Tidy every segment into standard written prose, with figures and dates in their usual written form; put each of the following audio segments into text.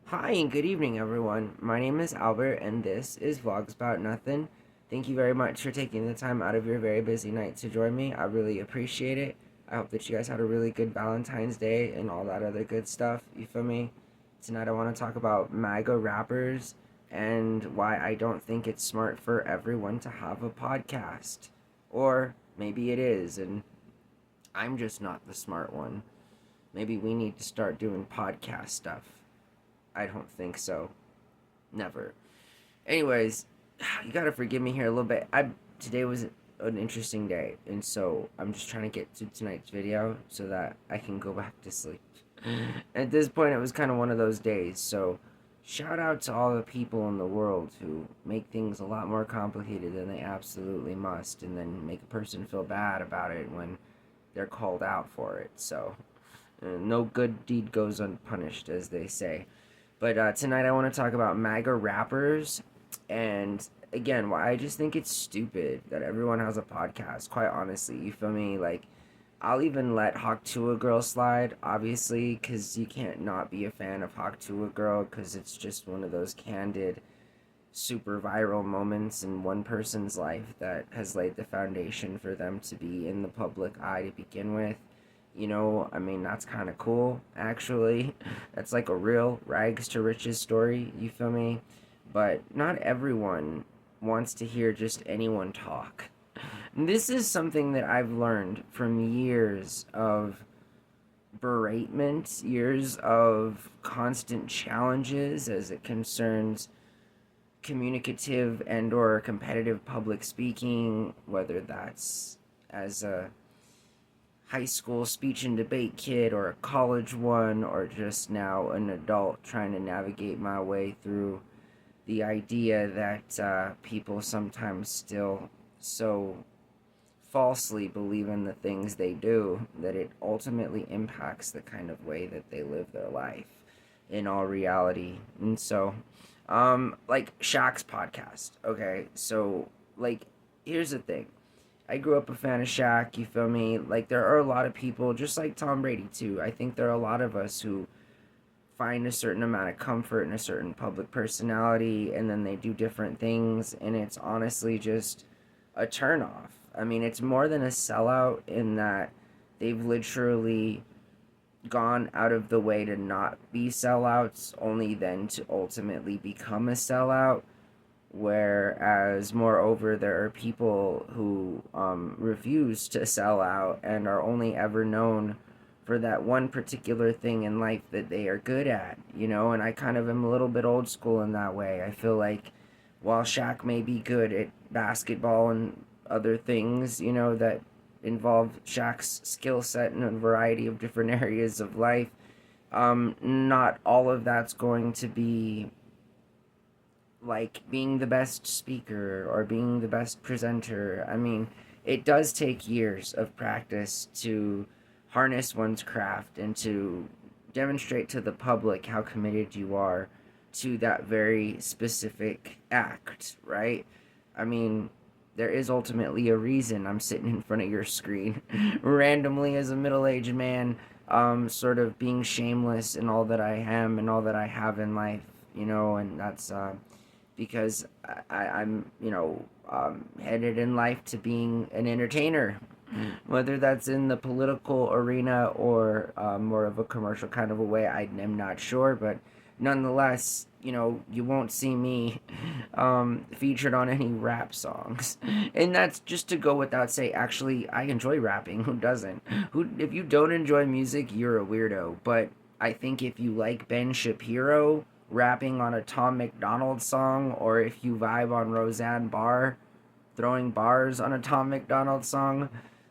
Hi and good evening, everyone. My name is Albert, and this is Vlogs About Nothing. Thank you very much for taking the time out of your very busy night to join me. I really appreciate it. I hope that you guys had a really good Valentine's Day and all that other good stuff. You feel me? Tonight, I want to talk about MAGA rappers and why I don't think it's smart for everyone to have a podcast. Or maybe it is, and I'm just not the smart one. Maybe we need to start doing podcast stuff. I don't think so. Never. Anyways, you gotta forgive me here a little bit. I Today was an interesting day, and so I'm just trying to get to tonight's video so that I can go back to sleep. At this point, it was kind of one of those days. So, shout out to all the people in the world who make things a lot more complicated than they absolutely must, and then make a person feel bad about it when they're called out for it. So, no good deed goes unpunished, as they say. But tonight I want to talk about MAGA rappers. And again, why I just think it's stupid that everyone has a podcast. Quite honestly, you feel me? Like, I'll even let Hawk Tuah Girl slide, obviously, because you can't not be a fan of Hawk Tuah Girl, because it's just one of those candid, super viral moments in one person's life that has laid the foundation for them to be in the public eye to begin with. I mean, that's kind of cool, actually. That's like a real rags to riches story, you feel me? But not everyone wants to hear just anyone talk. This is something that I've learned from years of beratement, years of constant challenges as it concerns communicative and or competitive public speaking, whether that's as a high school speech and debate kid or a college one or just now an adult trying to navigate my way through the idea that people sometimes still so falsely believe in the things they do that it ultimately impacts the kind of way that they live their life in all reality. And so, like Shaq's podcast, okay? So, like, here's the thing. I grew up a fan of Shaq, you feel me? Like, there are a lot of people, just like Tom Brady, too. I think there are a lot of us who find a certain amount of comfort in a certain public personality, and then they do different things, and it's honestly just a turnoff. I mean, it's more than a sellout in that they've literally gone out of the way to not be sellouts, only then to ultimately become a sellout. Whereas, moreover, there are people who refuse to sell out and are only ever known for that one particular thing in life that they are good at, and I kind of am a little bit old school in that way. I feel like while Shaq may be good at basketball and other things, that involve Shaq's skill set in a variety of different areas of life, not all of that's going to be like being the best speaker or being the best presenter. I mean, it does take years of practice to harness one's craft and to demonstrate to the public how committed you are to that very specific act, right? I mean, there is ultimately a reason I'm sitting in front of your screen randomly as a middle aged man, sort of being shameless in all that I am and all that I have in life, and that's because I'm, headed in life to being an entertainer, whether that's in the political arena or more of a commercial kind of a way. I am not sure, but nonetheless, you won't see me featured on any rap songs, and that's just to go without say. Actually, I enjoy rapping. Who doesn't? Who? If you don't enjoy music, you're a weirdo. But I think if you like Ben Shapiro rapping on a Tom McDonald song, or if you vibe on Roseanne Barr throwing bars on a Tom McDonald song,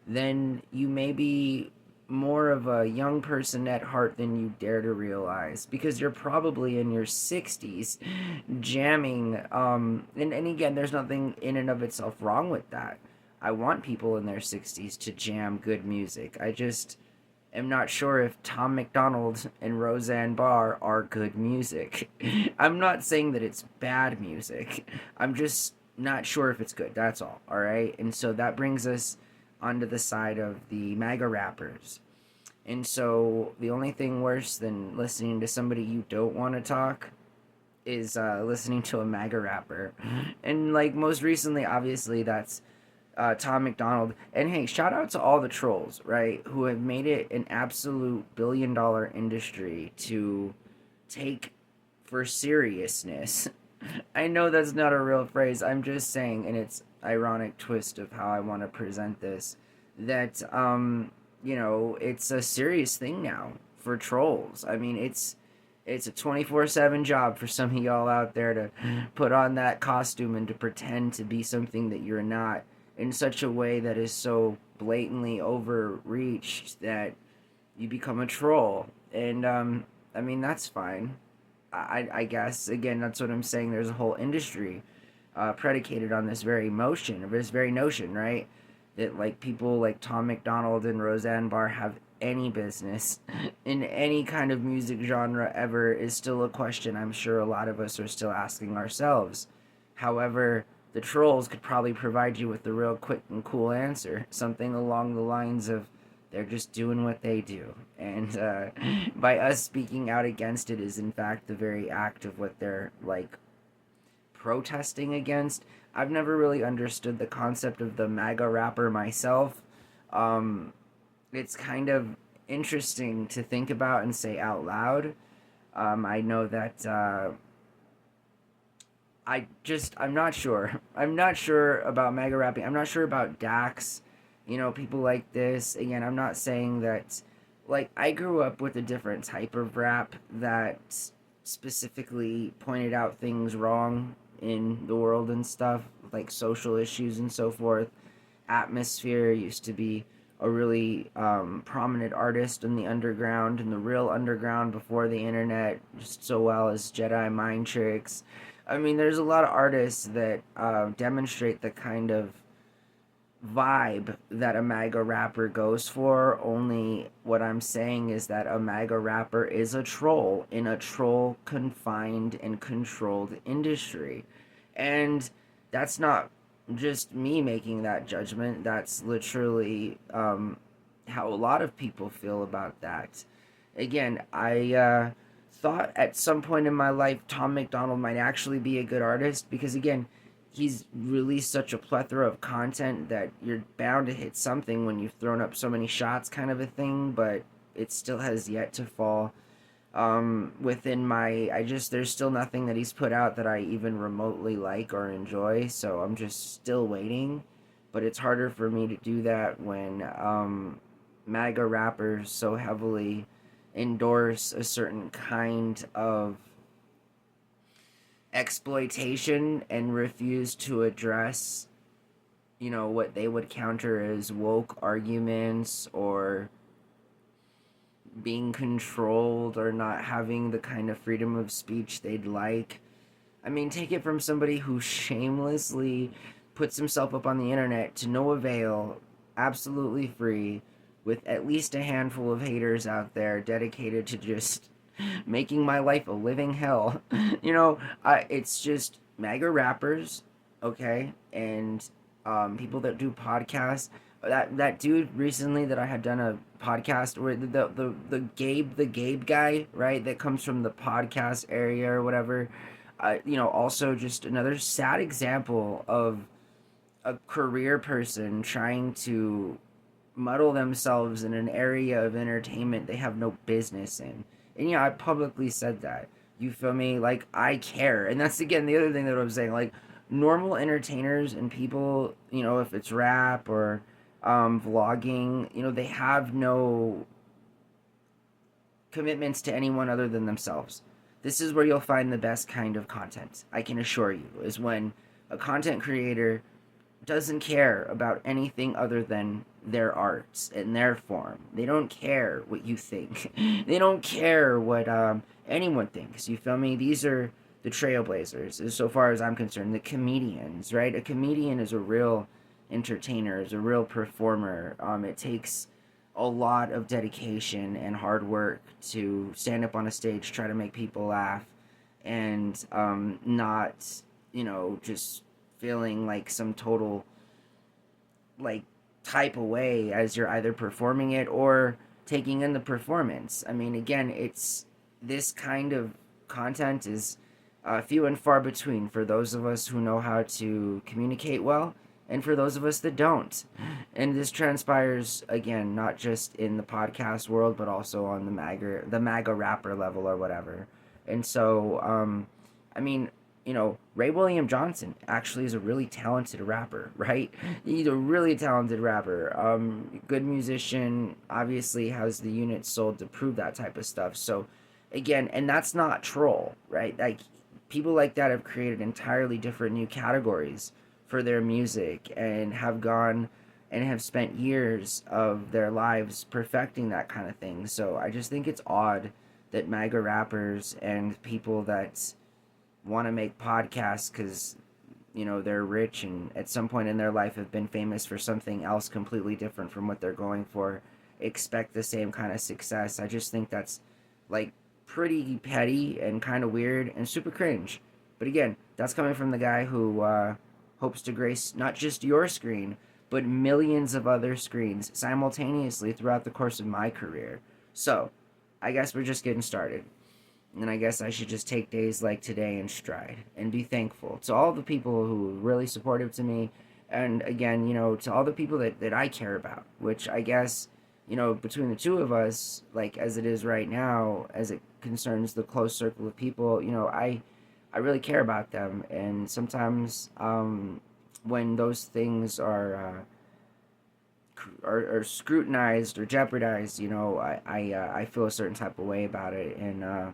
then you may be more of a young person at heart than you dare to realize, because you're probably in your 60s jamming, and again, there's nothing in and of itself wrong with that. I want people in their 60s to jam good music. I just am not sure if Tom McDonald and Roseanne Barr are good music. I'm not saying that it's bad music. I'm just not sure if it's good. That's all right? And so that brings us onto the side of the MAGA rappers. And so the only thing worse than listening to somebody you don't want to talk is listening to a MAGA rapper. And like most recently, obviously, that's Tom McDonald. And hey, shout out to all the trolls, right, who have made it an absolute $1 billion industry to take for seriousness. I know that's not a real phrase. I'm just saying, and it's ironic twist of how I want to present this, that it's a serious thing now for trolls. I mean, it's a 24/7 job for some of y'all out there to put on that costume and to pretend to be something that you're not in such a way that is so blatantly overreached that you become a troll. And I mean, that's fine. I guess again, that's what I'm saying. There's a whole industry predicated on this very motion, or this very notion, right? That like people like Tom McDonald and Roseanne Barr have any business in any kind of music genre ever is still a question I'm sure a lot of us are still asking ourselves. However, the trolls could probably provide you with the real quick and cool answer, something along the lines of they're just doing what they do. And by us speaking out against it is, in fact, the very act of what they're like protesting against. I've never really understood the concept of the MAGA rapper myself. Um, it's kind of interesting to think about and say out loud. I know that I'm not sure. I'm not sure about MAGA rapping. I'm not sure about Dax. People like this. Again, I'm not saying that. Like, I grew up with a different type of rap that specifically pointed out things wrong in the world and stuff, like social issues and so forth. Atmosphere used to be a really prominent artist in the underground, in the real underground before the internet, just so well as Jedi Mind Tricks. I mean, there's a lot of artists that demonstrate the kind of vibe that a MAGA rapper goes for. Only what I'm saying is that a MAGA rapper is a troll in a troll confined and controlled industry. And that's not just me making that judgment, that's literally how a lot of people feel about that. Again, I thought at some point in my life Tom McDonald might actually be a good artist because, again, he's released such a plethora of content that you're bound to hit something when you've thrown up so many shots, kind of a thing, but it still has yet to fall within my. There's still nothing that he's put out that I even remotely like or enjoy, so I'm just still waiting. But it's harder for me to do that when MAGA rappers so heavily endorse a certain kind of exploitation and refuse to address, what they would counter as woke arguments or being controlled or not having the kind of freedom of speech they'd like. I mean, take it from somebody who shamelessly puts himself up on the internet to no avail, absolutely free, with at least a handful of haters out there dedicated to just making my life a living hell. It's just MAGA rappers, okay, and people that do podcasts. That dude recently that I had done a podcast where the Gabe guy, right, that comes from the podcast area or whatever. Also just another sad example of a career person trying to muddle themselves in an area of entertainment they have no business in. And I publicly said that. You feel me? Like, I care. And that's, again, the other thing that I'm saying. Like, normal entertainers and people, if it's rap or vlogging, they have no commitments to anyone other than themselves. This is where you'll find the best kind of content, I can assure you, is when a content creator doesn't care about anything other than their arts and their form. They don't care what you think. They don't care what anyone thinks. You feel me? These are the trailblazers, as so far as I'm concerned, the comedians, right? A comedian is a real entertainer, is a real performer. It takes a lot of dedication and hard work to stand up on a stage, try to make people laugh, and not, just feeling like some total, like, type away as you're either performing it or taking in the performance. I mean, again, it's this kind of content is few and far between for those of us who know how to communicate well, and for those of us that don't. And this transpires again not just in the podcast world, but also on the MAGA rapper level or whatever. And so, I mean, Ray William Johnson actually is a really talented rapper, right? He's a really talented rapper. Good musician, obviously has the unit sold to prove that type of stuff. So, again, and that's not troll, right? Like, people like that have created entirely different new categories for their music and have gone and have spent years of their lives perfecting that kind of thing. So I just think it's odd that MAGA rappers and people that want to make podcasts because they're rich and at some point in their life have been famous for something else completely different from what they're going for, expect the same kind of success. I just think that's like pretty petty and kind of weird and super cringe. But again, that's coming from the guy who hopes to grace not just your screen but millions of other screens simultaneously throughout the course of my career. So I guess we're just getting started. And I guess I should just take days like today in stride and be thankful to all the people who were really supportive to me. And again, to all the people that I care about, which I guess, between the two of us, like as it is right now, as it concerns the close circle of people, I really care about them. And sometimes when those things are scrutinized or jeopardized, I feel a certain type of way about it. And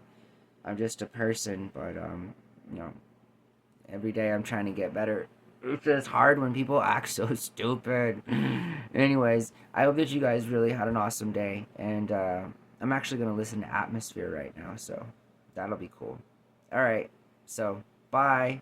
I'm just a person, but you know, every day I'm trying to get better. It's just hard when people act so stupid. Anyways, I hope that you guys really had an awesome day, and I'm actually gonna listen to Atmosphere right now, so that'll be cool. All right, so bye.